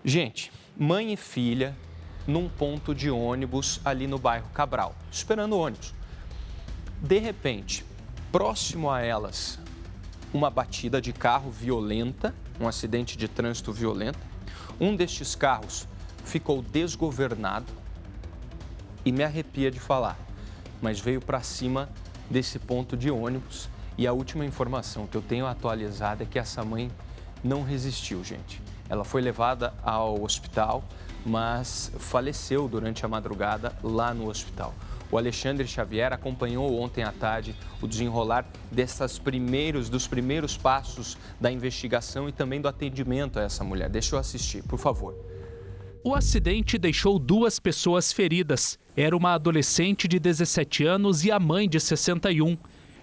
Gente, mãe e filha num ponto de ônibus ali no bairro Cabral, esperando o ônibus. De repente, próximo a elas, uma batida de carro violenta, um acidente de trânsito violento. Um destes carros ficou desgovernado e me arrepia de falar, mas veio para cima desse ponto de ônibus. E a última informação que eu tenho atualizada é que essa mãe não resistiu, gente. Ela foi levada ao hospital, mas faleceu durante a madrugada lá no hospital. O Alexandre Xavier acompanhou ontem à tarde o desenrolar dos primeiros passos da investigação e também do atendimento a essa mulher. Deixa eu assistir, por favor. O acidente deixou 2 pessoas feridas. Era uma adolescente de 17 anos e a mãe de 61.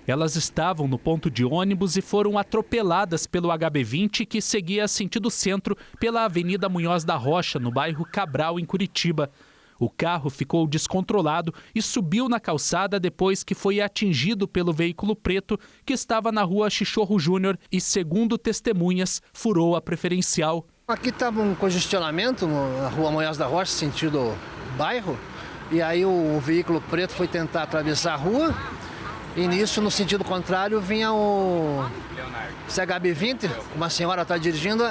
Elas estavam no ponto de ônibus e foram atropeladas pelo HB20 que seguia sentido centro pela Avenida Munhoz da Rocha, no bairro Cabral, em Curitiba. O carro ficou descontrolado e subiu na calçada depois que foi atingido pelo veículo preto que estava na rua Chichorro Júnior e, segundo testemunhas, furou a preferencial. Aqui estava um congestionamento na rua Munhoz da Rocha, sentido bairro, e aí o veículo preto foi tentar atravessar a rua. E nisso, no sentido contrário, vinha o CHB20, uma senhora está dirigindo,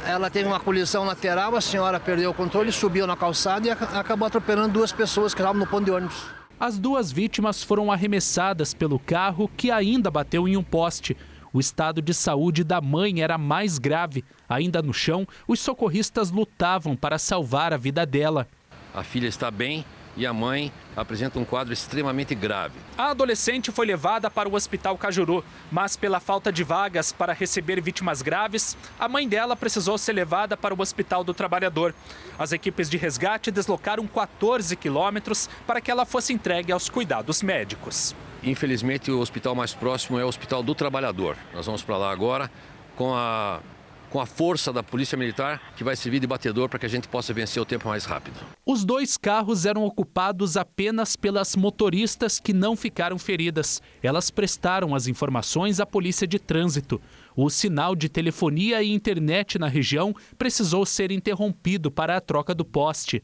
ela teve uma colisão lateral, a senhora perdeu o controle, subiu na calçada e acabou atropelando 2 pessoas que estavam no ponto de ônibus. As 2 vítimas foram arremessadas pelo carro que ainda bateu em um poste. O estado de saúde da mãe era mais grave. Ainda no chão, os socorristas lutavam para salvar a vida dela. A filha está bem e a mãe apresenta um quadro extremamente grave. A adolescente foi levada para o Hospital Cajuru, mas pela falta de vagas para receber vítimas graves, a mãe dela precisou ser levada para o Hospital do Trabalhador. As equipes de resgate deslocaram 14 quilômetros para que ela fosse entregue aos cuidados médicos. Infelizmente, o hospital mais próximo é o Hospital do Trabalhador. Nós vamos para lá agora com a força da Polícia Militar, que vai servir de batedor para que a gente possa vencer o tempo mais rápido. Os 2 carros eram ocupados apenas pelas motoristas que não ficaram feridas. Elas prestaram as informações à Polícia de Trânsito. O sinal de telefonia e internet na região precisou ser interrompido para a troca do poste.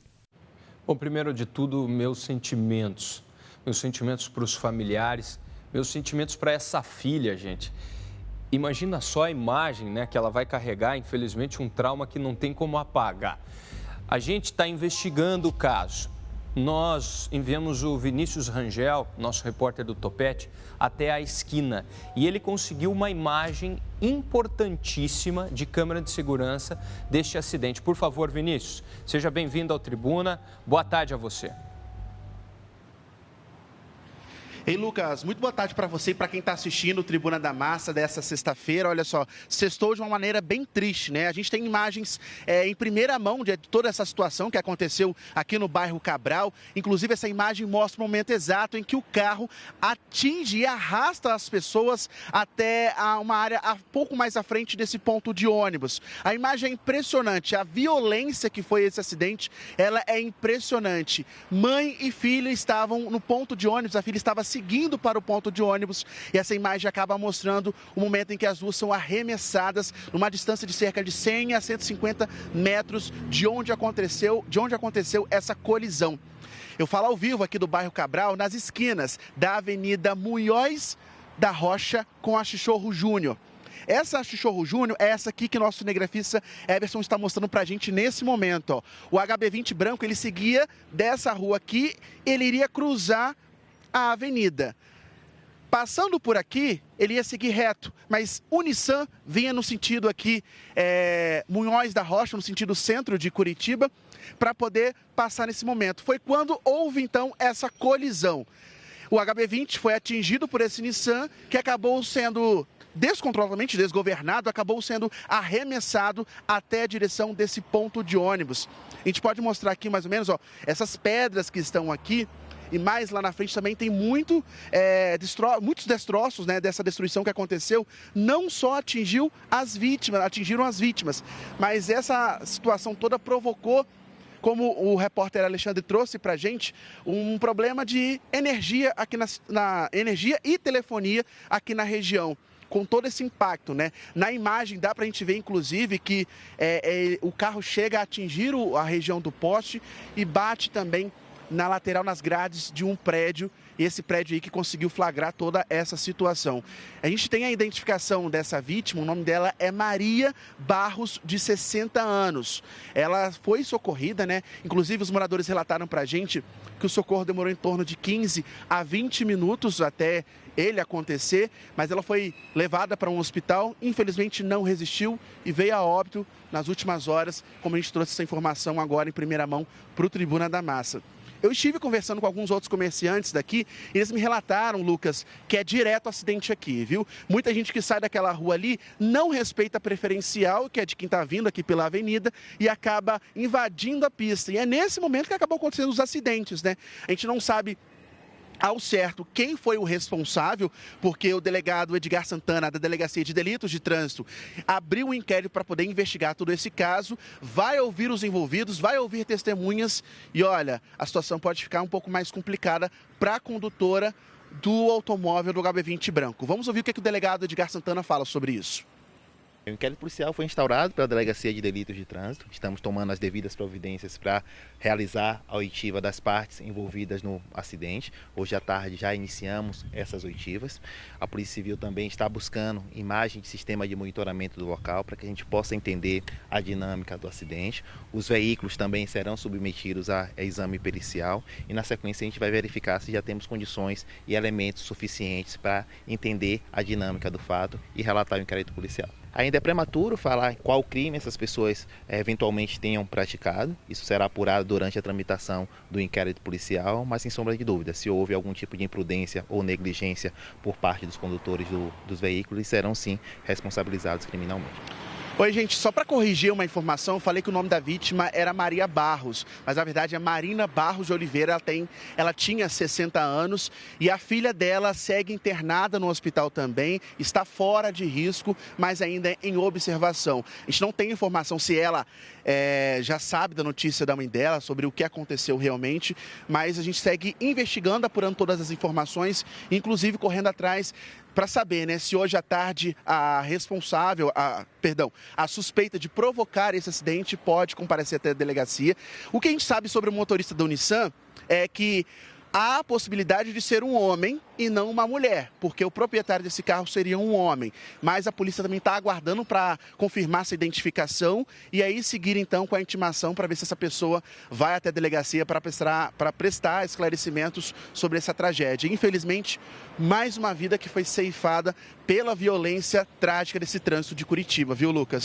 Bom, primeiro de tudo, meus sentimentos para os familiares, meus sentimentos para essa filha, gente. Imagina só a imagem, né, que ela vai carregar, infelizmente, um trauma que não tem como apagar. A gente está investigando o caso. Nós enviamos o Vinícius Rangel, nosso repórter do Topete, até a esquina. E ele conseguiu uma imagem importantíssima de câmera de segurança deste acidente. Por favor, Vinícius, seja bem-vindo ao Tribuna. Boa tarde a você. Ei, Lucas, muito boa tarde para você e para quem está assistindo o Tribuna da Massa dessa sexta-feira. Olha só, sextou de uma maneira bem triste, né? A gente tem imagens em primeira mão de toda essa situação que aconteceu aqui no bairro Cabral. Inclusive, essa imagem mostra o momento exato em que o carro atinge e arrasta as pessoas até uma área pouco mais à frente desse ponto de ônibus. A imagem é impressionante, a violência que foi esse acidente, ela é impressionante. Mãe e filha estavam no ponto de ônibus, a filha estava seguindo para o ponto de ônibus e essa imagem acaba mostrando o momento em que as duas são arremessadas numa distância de cerca de 100 a 150 metros de onde aconteceu essa colisão. Eu falo ao vivo aqui do bairro Cabral, nas esquinas da Avenida Munhoz da Rocha com a Chichorro Júnior. Essa Chichorro Júnior é essa aqui que nosso cinegrafista Everson está mostrando pra gente nesse momento. Ó. O HB20 branco, ele seguia dessa rua aqui, ele iria cruzar a avenida. Passando por aqui, ele ia seguir reto, mas o Nissan vinha no sentido aqui, Munhoz da Rocha, no sentido centro de Curitiba, para poder passar nesse momento. Foi quando houve, então, essa colisão. O HB20 foi atingido por esse Nissan, que acabou sendo descontroladamente desgovernado, acabou sendo arremessado até a direção desse ponto de ônibus. A gente pode mostrar aqui mais ou menos, ó, essas pedras que estão aqui, e mais lá na frente também tem muitos destroços, né, dessa destruição que aconteceu. Não só atingiram as vítimas, mas essa situação toda provocou, como o repórter Alexandre trouxe para a gente, um problema de energia aqui na energia e telefonia aqui na região. com todo esse impacto, né? Na imagem dá para a gente ver, inclusive, que o carro chega a atingir a região do poste e bate também na lateral, nas grades de um prédio, esse prédio aí que conseguiu flagrar toda essa situação. A gente tem a identificação dessa vítima, o nome dela é Maria Barros, de 60 anos. Ela foi socorrida, né? Inclusive os moradores relataram pra gente que o socorro demorou em torno de 15 a 20 minutos até ele acontecer, mas ela foi levada para um hospital, infelizmente não resistiu e veio a óbito nas últimas horas, como a gente trouxe essa informação agora em primeira mão para o Tribuna da Massa. Eu estive conversando com alguns outros comerciantes daqui e eles me relataram, Lucas, que é direto acidente aqui, viu? Muita gente que sai daquela rua ali não respeita a preferencial, que é de quem está vindo aqui pela avenida, e acaba invadindo a pista. E é nesse momento que acabam acontecendo os acidentes, né? A gente não sabe ao certo quem foi o responsável, porque o delegado Edgar Santana, da Delegacia de Delitos de Trânsito, abriu um inquérito para poder investigar todo esse caso, vai ouvir os envolvidos, vai ouvir testemunhas e olha, a situação pode ficar um pouco mais complicada para a condutora do automóvel do HB20 branco. Vamos ouvir o que o delegado Edgar Santana fala sobre isso. O inquérito policial foi instaurado pela Delegacia de Delitos de Trânsito. Estamos tomando as devidas providências para realizar a oitiva das partes envolvidas no acidente. Hoje à tarde já iniciamos essas oitivas. A Polícia Civil também está buscando imagem de sistema de monitoramento do local para que a gente possa entender a dinâmica do acidente. Os veículos também serão submetidos a exame pericial e na sequência a gente vai verificar se já temos condições e elementos suficientes para entender a dinâmica do fato e relatar o inquérito policial. Ainda é prematuro falar qual crime essas pessoas eventualmente tenham praticado. Isso será apurado durante a tramitação do inquérito policial, mas sem sombra de dúvida, se houve algum tipo de imprudência ou negligência por parte dos condutores dos veículos, eles serão sim responsabilizados criminalmente. Oi, gente, só para corrigir uma informação, eu falei que o nome da vítima era Maria Barros, mas na verdade é Marina Barros de Oliveira, ela tinha 60 anos e a filha dela segue internada no hospital também, está fora de risco, mas ainda em observação. A gente não tem informação se ela já sabe da notícia da mãe dela, sobre o que aconteceu realmente, mas a gente segue investigando, apurando todas as informações, inclusive correndo atrás para saber, né, se hoje à tarde a suspeita de provocar esse acidente pode comparecer até a delegacia. O que a gente sabe sobre o motorista da Unissan é que há a possibilidade de ser um homem e não uma mulher, porque o proprietário desse carro seria um homem. Mas a polícia também está aguardando para confirmar essa identificação e aí seguir então com a intimação para ver se essa pessoa vai até a delegacia para prestar esclarecimentos sobre essa tragédia. Infelizmente, mais uma vida que foi ceifada pela violência trágica desse trânsito de Curitiba, viu, Lucas?